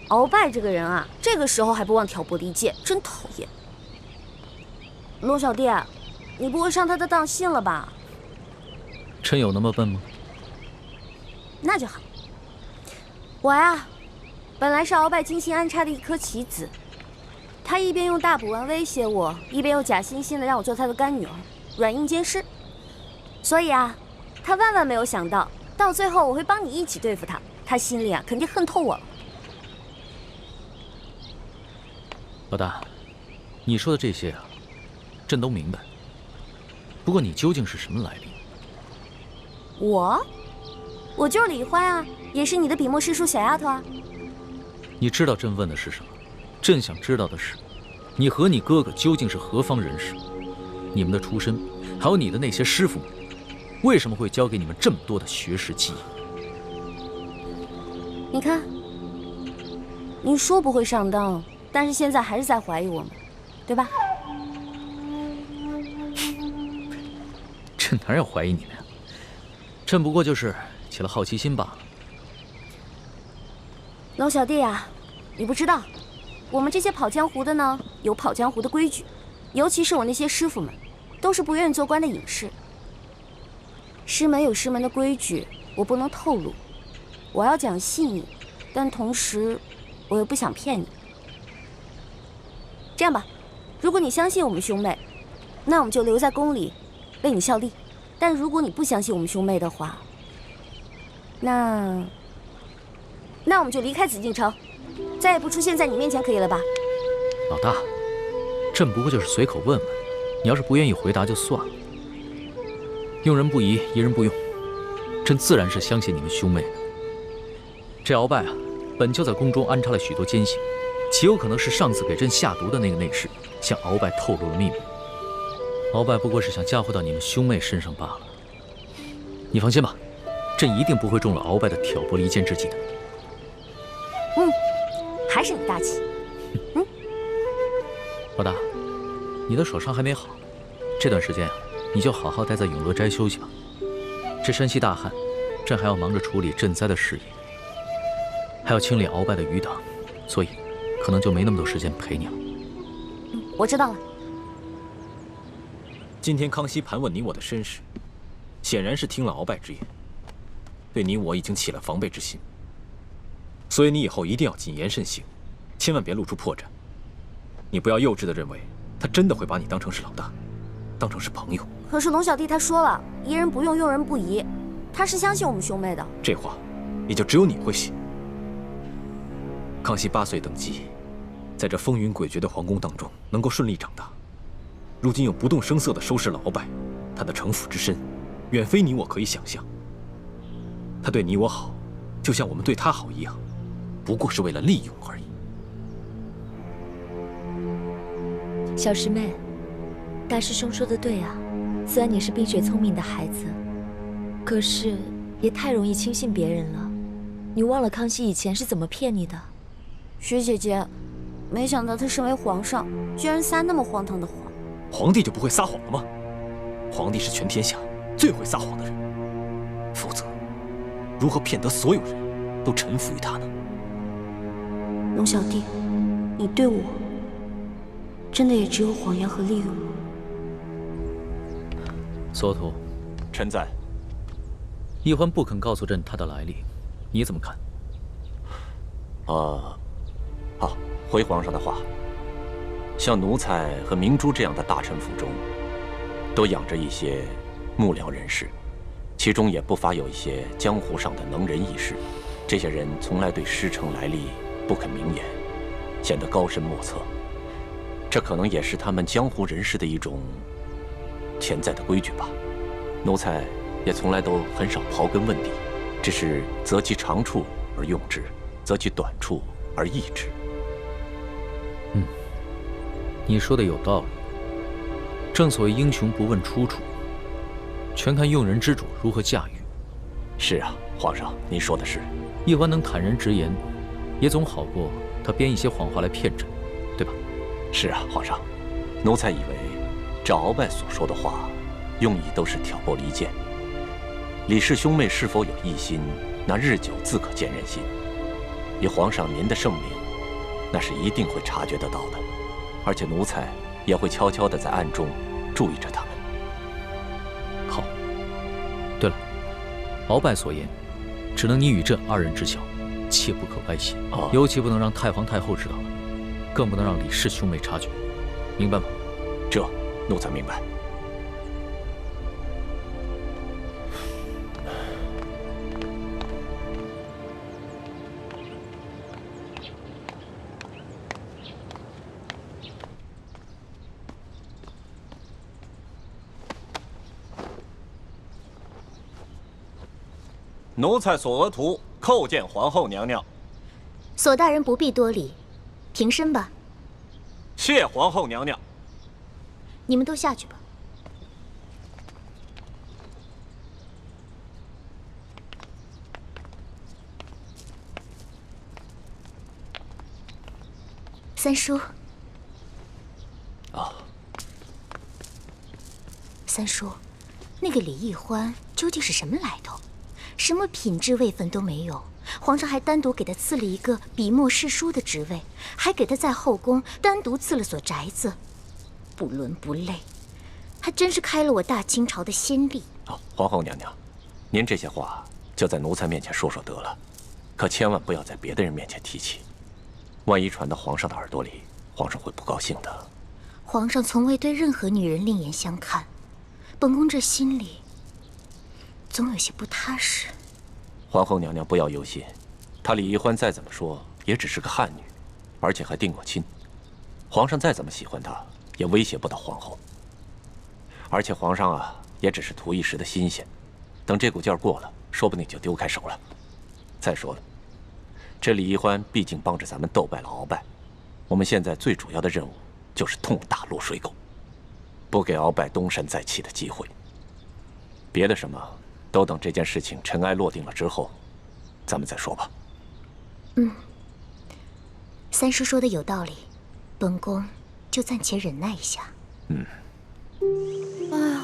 鳌拜这个人啊，这个时候还不忘挑拨离间，真讨厌。龙小弟，你不会上他的当信了吧？
朕有那么笨吗？
那就好。我呀，本来是鳌拜精心安插的一颗棋子，他一边用大补丸威胁我，一边又假惺惺的让我做他的干女儿，软硬兼施。所以啊，他万万没有想到，到最后我会帮你一起对付他。他心里啊，肯定恨透我了。
老大，你说的这些啊，朕都明白。不过你究竟是什么来历？
我就是李欢啊，也是你的笔墨诗书小丫头啊。
你知道朕问的是什么？朕想知道的是，你和你哥哥究竟是何方人士？你们的出身，还有你的那些师傅们，为什么会教给你们这么多的学识技艺？
你看，你说不会上当，但是现在还是在怀疑我们，对吧？
朕哪有怀疑你们呀？朕不过就是起了好奇心罢了。
龙小弟啊，你不知道，我们这些跑江湖的呢，有跑江湖的规矩，尤其是我那些师傅们，都是不愿意做官的隐士。师门有师门的规矩，我不能透露。我要讲信义，但同时，我又不想骗你。这样吧，如果你相信我们兄妹，那我们就留在宫里，为你效力；但如果你不相信我们兄妹的话，那我们就离开紫禁城，再也不出现在你面前，可以了吧？
老大，朕不过就是随口问问，你要是不愿意回答就算了。用人不疑，疑人不用，朕自然是相信你们兄妹的。这鳌拜啊，本就在宫中安插了许多奸细，极有可能是上次给朕下毒的那个内侍向鳌拜透露了秘密。鳌拜不过是想嫁祸到你们兄妹身上罢了。你放心吧，朕一定不会中了鳌拜的挑拨离间之计的。
还是你大气。
老大，你的手伤还没好，这段时间啊，你就好好待在永乐斋休息吧。这山西大旱，朕还要忙着处理赈灾的事宜，还要清理鳌拜的余党，所以可能就没那么多时间陪你了。
我知道了。
今天康熙盘问你我的身世，显然是听了鳌拜之言，对你我已经起了防备之心。所以你以后一定要谨言慎行，千万别露出破绽。你不要幼稚地认为他真的会把你当成是老大，当成是朋友。
可是龙小弟他说了，疑人不用，用人不疑，他是相信我们兄妹的。
这话也就只有你会信。康熙8岁登基，在这风云诡谲的皇宫当中能够顺利长大，如今又不动声色地收拾了鳌拜，他的城府之深，远非你我可以想象。他对你我好，就像我们对他好一样，不过是为了利用而已。
小师妹，大师兄说的对啊，虽然你是冰雪聪明的孩子，可是也太容易轻信别人了。你忘了康熙以前是怎么骗你的？
徐姐姐，没想到他身为皇上，居然撒那么荒唐的谎。
皇帝就不会撒谎了吗？皇帝是全天下最会撒谎的人，否则如何骗得所有人都臣服于他呢？
龙小弟，你对我真的也只有谎言和利用吗？
索图，
臣在。
奕欢不肯告诉朕他的来历，你怎么看？
回皇上的话，像奴才和明珠这样的大臣府中，都养着一些幕僚人士，其中也不乏有一些江湖上的能人异士。这些人从来对师承来历不肯明言，显得高深莫测。这可能也是他们江湖人士的一种潜在的规矩吧。奴才也从来都很少刨根问底，只是择其长处而用之，择其短处而易之。
你说的有道理。正所谓英雄不问出处，全看用人之主如何驾驭。
是啊，皇上，您说的是。
奕欢能坦然直言，也总好过他编一些谎话来骗朕，对吧？
是啊，皇上，奴才以为这鳌拜所说的话，用意都是挑拨离间。李氏兄妹是否有异心，那日久自可见人心。以皇上您的圣明，那是一定会察觉得到的。而且奴才也会悄悄地在暗中注意着他们。
好。对了，鳌拜所言，只能你与朕二人知晓，切不可外泄，尤其不能让太皇太后知道了，更不能让李氏兄妹察觉，明白吗？
这，奴才明白。
奴才索额图叩见皇后娘娘。
索大人不必多礼，平身吧。
谢皇后娘娘。
你们都下去吧。三叔。三叔，那个李奕欢究竟是什么来头？什么品质位分都没有，皇上还单独给他赐了一个笔墨侍书的职位，还给他在后宫单独赐了所宅子，不伦不类，还真是开了我大清朝的先例。
皇后娘娘，您这些话就在奴才面前说说得了，可千万不要在别的人面前提起，万一传到皇上的耳朵里，皇上会不高兴的。
皇上从未对任何女人另眼相看，本宫这心里总有些不踏实。
皇后娘娘不要忧心，她李奕欢再怎么说也只是个汉女，而且还定过亲。皇上再怎么喜欢她，也威胁不到皇后。而且皇上啊，也只是图一时的新鲜，等这股劲儿过了，说不定就丢开手了。再说了，这李易欢毕竟帮着咱们斗败了鳌拜，我们现在最主要的任务就是痛打落水狗，不给鳌拜东山再起的机会。别的什么，都等这件事情尘埃落定了之后，咱们再说吧。
三叔说的有道理，本宫就暂且忍耐一下。
哎呀，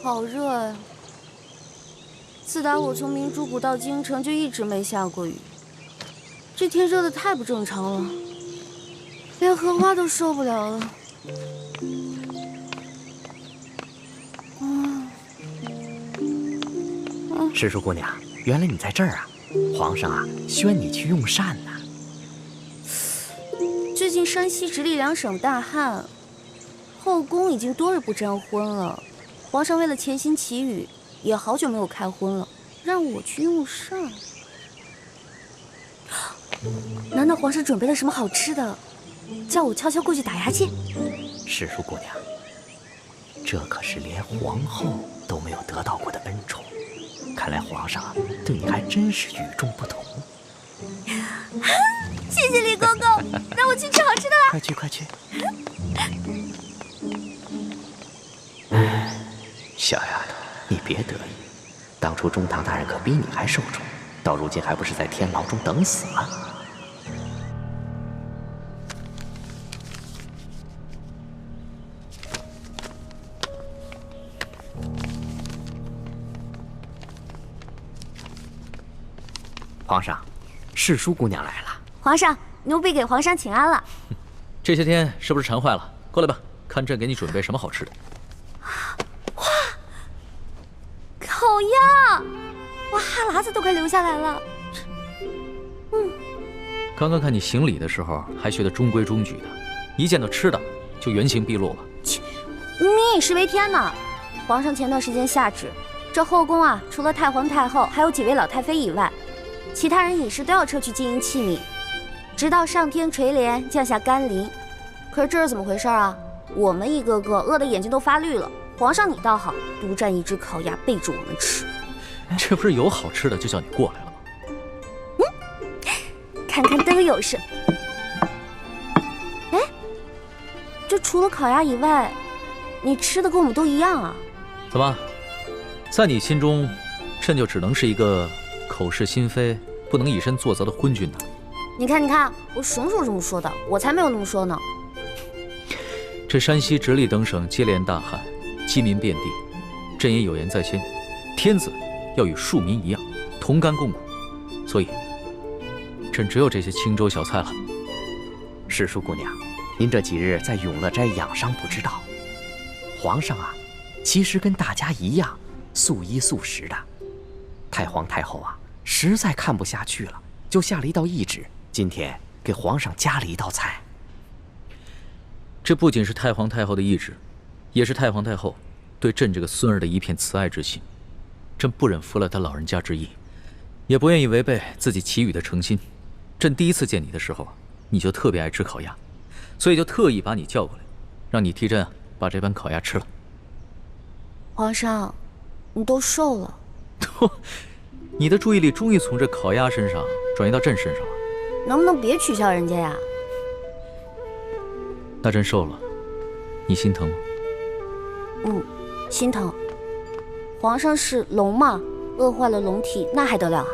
好热呀！自打我从明珠谷到京城，就一直没下过雨。这天热得太不正常了，连荷花都受不了了。
诗书姑娘，原来你在这儿啊！皇上啊，宣你去用膳呢。
最近山西直隶两省大旱，后宫已经多日不沾婚了。皇上为了潜心祈雨，也好久没有开荤了，让我去用膳。难道皇上准备了什么好吃的，叫我悄悄过去打牙祭？
诗书姑娘，这可是连皇后都没有得到过的恩宠，看来皇上对你还真是与众不同。
谢谢李公公，让我去吃好吃的了。
快去快去！小丫头，你别得意，当初中堂大人可比你还受宠，到如今还不是在天牢中等死吗？皇上，世淑姑娘来了。
皇上，奴婢给皇上请安了。
这些天是不是馋坏了？过来吧，看朕给你准备什么好吃的。
哇，烤鸭！哇，哈喇子都快流下来了。
刚刚看你行礼的时候还学得中规中矩的，一见到吃的就原形毕露了。
切，民以食为天呢。皇上前段时间下旨，这后宫啊，除了太皇太后还有几位老太妃以外，其他人饮食都要撤去金银器皿，直到上天垂怜降下甘霖。可是这是怎么回事啊？我们一个个饿得眼睛都发绿了，皇上你倒好，独占一只烤鸭备着我们吃。
这不是有好吃的就叫你过来了吗？
看看都有事。哎，这除了烤鸭以外，你吃的跟我们都一样啊？
怎么，在你心中，朕就只能是一个口是心非、不能以身作则的昏君呢？
你看，你看，我什么时候这么说的？我才没有那么说呢。
这山西直隶等省接连大旱，饥民遍地，朕也有言在先，天子要与庶民一样，同甘共苦，所以朕只有这些清粥小菜了。
世淑姑娘，您这几日在永乐斋养伤不知道，皇上啊，其实跟大家一样，素衣素食的。太皇太后啊，实在看不下去了，就下了一道懿旨，今天给皇上加了一道菜。
这不仅是太皇太后的懿旨，也是太皇太后对朕这个孙儿的一片慈爱之心。朕不忍负了他老人家之意，也不愿意违背自己祈雨的诚心。朕第一次见你的时候，你就特别爱吃烤鸭，所以就特意把你叫过来，让你替朕把这盘烤鸭吃了。
皇上，你都瘦了。
你的注意力终于从这烤鸭身上转移到朕身上了，
能不能别取笑人家呀？
那朕瘦了，你心疼吗？
心疼。皇上是龙嘛，饿坏了龙体，那还得了啊？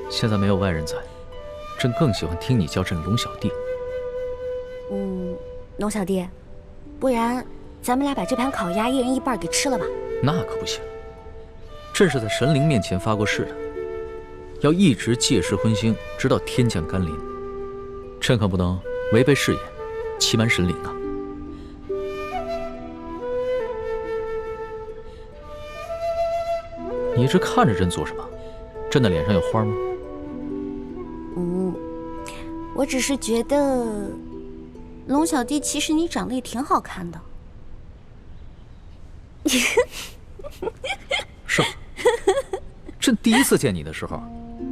现在没有外人在，朕更喜欢听你叫朕龙小弟。
龙小弟，不然咱们俩把这盘烤鸭一人一半给吃了吧？
那可不行，朕是在神灵面前发过誓的，要一直戒食荤腥，直到天降甘霖。朕可不能违背誓言，欺瞒神灵啊！你一直看着朕做什么？朕的脸上有花吗？
我只是觉得，龙小弟其实你长得也挺好看的。
是吗？朕第一次见你的时候，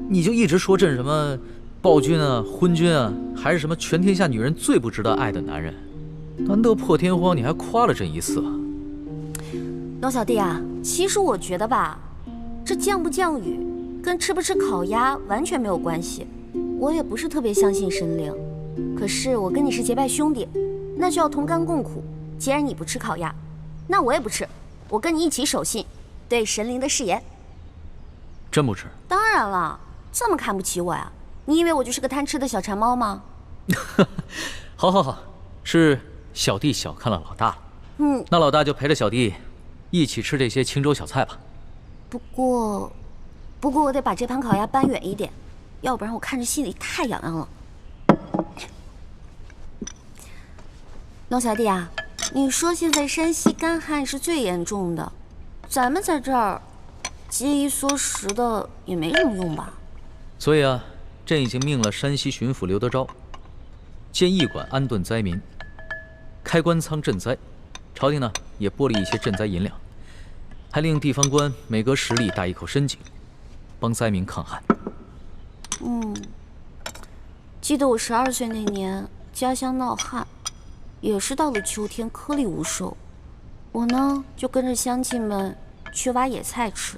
你就一直说朕什么暴君啊、昏君啊，还是什么全天下女人最不值得爱的男人。难得破天荒，你还夸了朕一次啊！
龙小弟啊，其实我觉得吧，这降不降雨，跟吃不吃烤鸭完全没有关系。我也不是特别相信神灵，可是我跟你是结拜兄弟，那就要同甘共苦。既然你不吃烤鸭，那我也不吃，我跟你一起守信，对神灵的誓言。
真不吃？
当然了，这么看不起我呀？你以为我就是个贪吃的小馋猫吗？
好好好，是小弟小看了老大了。那老大就陪着小弟一起吃这些清粥小菜吧。
不过我得把这盘烤鸭搬远一点，要不然我看着心里太痒痒了。龙小弟啊，你说现在山西干旱是最严重的，咱们在这儿节衣缩食的也没什么用吧？
所以啊，朕已经命了山西巡抚刘德昭建驿馆安顿灾民，开官仓赈灾。朝廷呢也拨了一些赈灾银两，还令地方官每隔10里打一口深井，帮灾民抗旱。
记得我12岁那年，家乡闹旱，也是到了秋天颗粒无收。我呢就跟着乡亲们去挖野菜吃，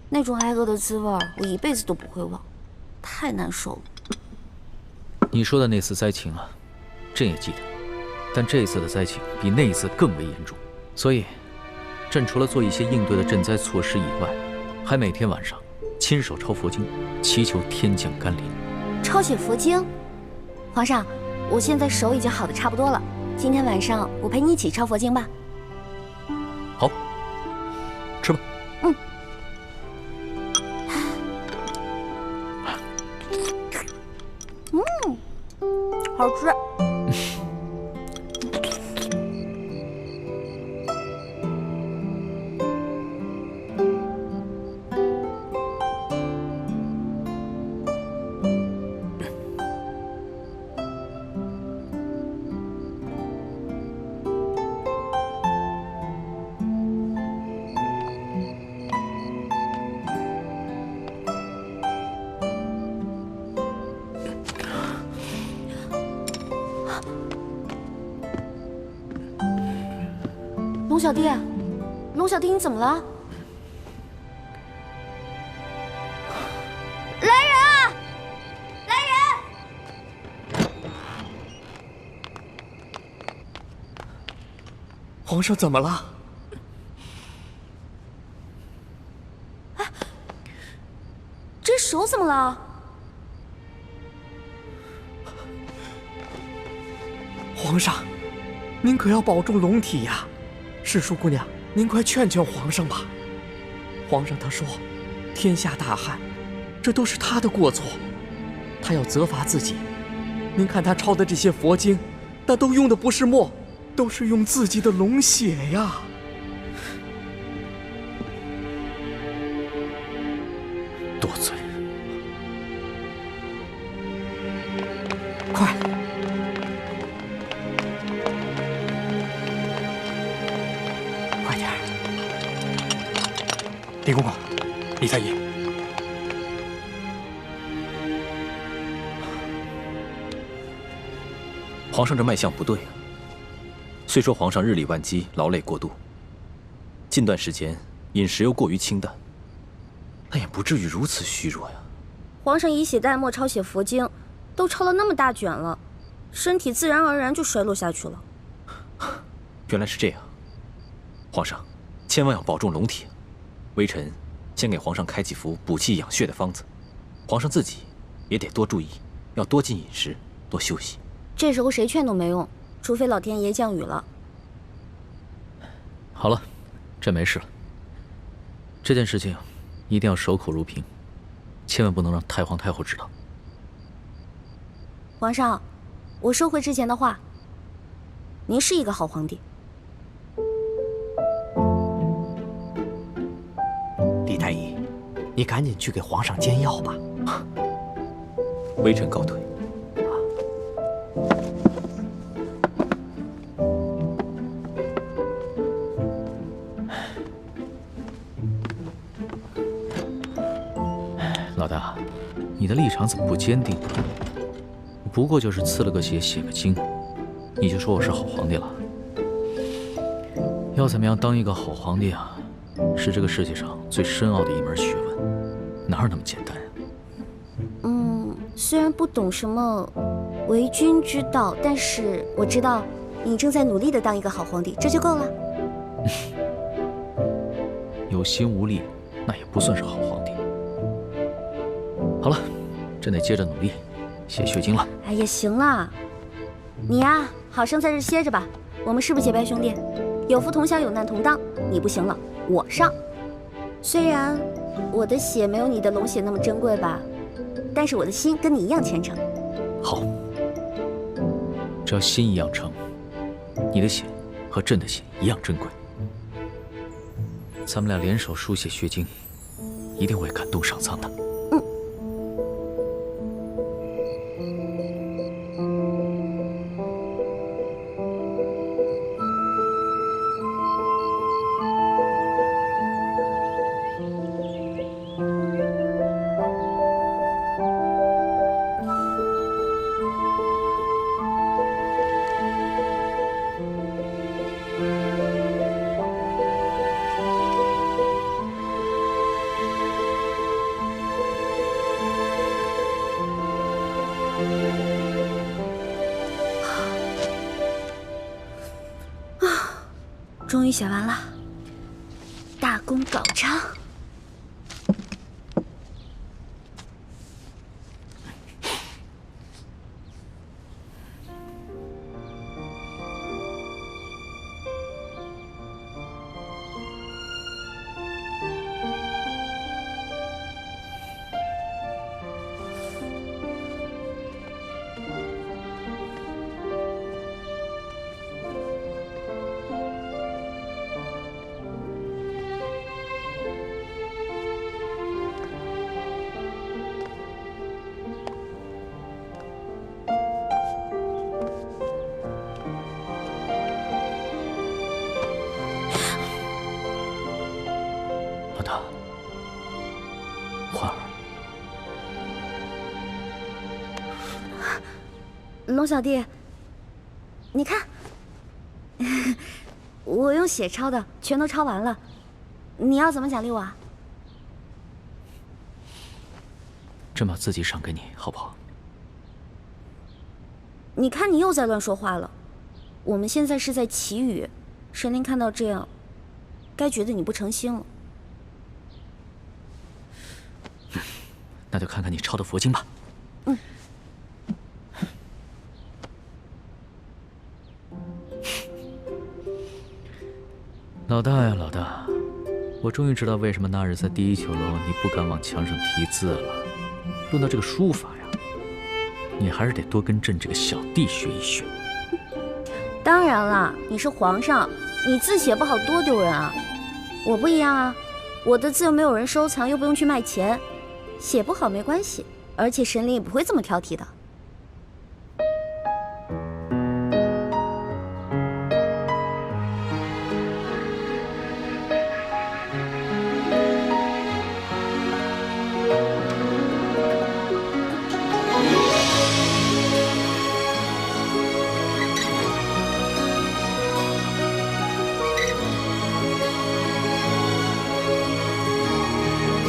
那种挨饿的滋味我一辈子都不会忘，太难受了。
你说的那次灾情啊，朕也记得。但这次的灾情比那次更为严重，所以，朕除了做一些应对的赈灾措施以外，还每天晚上亲手抄佛经，祈求天降甘霖。
抄写佛经，皇上，我现在手已经好的差不多了，今天晚上我陪你一起抄佛经吧。
好，吃吧。
好吃。龙小弟，龙小弟，你怎么了？来人啊！来人！
皇上怎么了？
这手怎么了？
皇上，您可要保重龙体呀！世淑姑娘，您快劝劝皇上吧。皇上他说，天下大旱，这都是他的过错，他要责罚自己。您看他抄的这些佛经，那都用的不是墨，都是用自己的龙血呀。
多嘴。
快！
李公公，李太医，
皇上这脉象不对啊。虽说皇上日理万机，劳累过度，近段时间饮食又过于清淡，但也不至于如此虚弱呀。
皇上以血代墨抄写佛经，都抄了那么大卷了，身体自然而然就衰落下去了。
原来是这样，皇上千万要保重龙体。微臣先给皇上开几副补气养血的方子，皇上自己也得多注意，要多进饮食，多休息。
这时候谁劝都没用，除非老天爷降雨了。
好了，朕没事了。这件事情一定要守口如瓶，千万不能让太皇太后知道。
皇上，我收回之前的话，您是一个好皇帝。
李太医，你赶紧去给皇上煎药吧。
微臣告退。
老大，你的立场怎么不坚定呢？不过就是刺了个血，写个经，你就说我是好皇帝了？要怎么样当一个好皇帝啊？是这个世界上最深奥的一门学问。哪有那么简单呀？
虽然不懂什么为君之道，但是我知道你正在努力的当一个好皇帝，这就够了。
有心无力，那也不算是好皇帝。好了，朕得接着努力写血经了。
哎呀，行了，你呀，好生在这歇着吧。我们是不是结拜兄弟？有福同享，有难同当。你不行了，我上。虽然我的血没有你的龙血那么珍贵吧，但是我的心跟你一样虔诚。
好，只要心一样诚，你的血和朕的血一样珍贵。咱们俩联手书写血经，一定会感动上苍的。
终于写完了，大功告成。老大，焕儿，龙小弟，你看，我用血抄的，全都抄完了。你要怎么奖励我啊？
朕把自己赏给你，好不好？
你看你又在乱说话了。我们现在是在祈雨，神灵看到这样，该觉得你不诚心了。
那就看看你抄的佛经吧。老大呀，老大，我终于知道为什么那日在第一酒楼你不敢往墙上题字了。论到这个书法呀，你还是得多跟朕这个小弟学一学。
当然了，你是皇上，你字写不好多丢人啊！我不一样啊，我的字又没有人收藏，又不用去卖钱，写不好没关系，而且神灵也不会这么挑剔的。